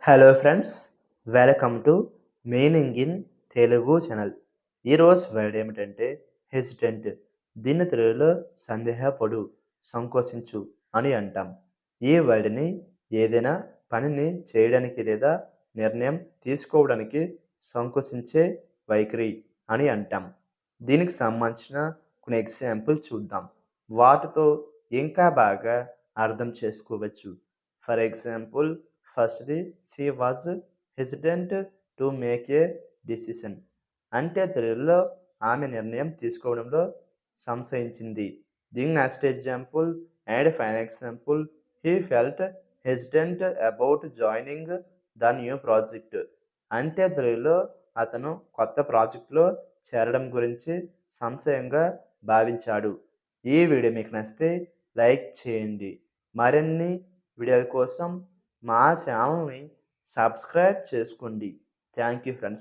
Hello friends, welcome to meaning in Telugu channel. ఈరోజు word ఏమిటంటే hesitant. దీన్ని తెలుగులో సందేహపడు, సంకోచించు అని అంటాం. ఈ వర్డ్ని ఏదైనా పనిని చేయడానికి లేదా నిర్ణయం తీసుకోవడానికి సంకోచించే వైఖరి అని అంటాం. దీనికి సంబంధించిన కొన్ని ఎగ్జాంపుల్ చూద్దాం. వాటితో ఇంకా బాగా అర్థం చేసుకోవచ్చు. ఫర్ ఎగ్జాంపుల్, ఫస్ట్‌ది she was hesitant to make a decision. అంటే తెలుగులో ఆమె నిర్ణయం తీసుకోవడంలో సంశయించింది. దీని next example and final example, he felt hesitant about joining the new project. అంటే తెలుగులో అతను కొత్త ప్రాజెక్టులో చేరడం గురించి సంశయంగా భావించాడు. ఈ వీడియో మీకు నచ్చితే లైక్ చేయండి. మరిన్ని వీడియోల కోసం మా ఛానల్ని సబ్స్క్రైబ్ చేసుకోండి. Thank you friends.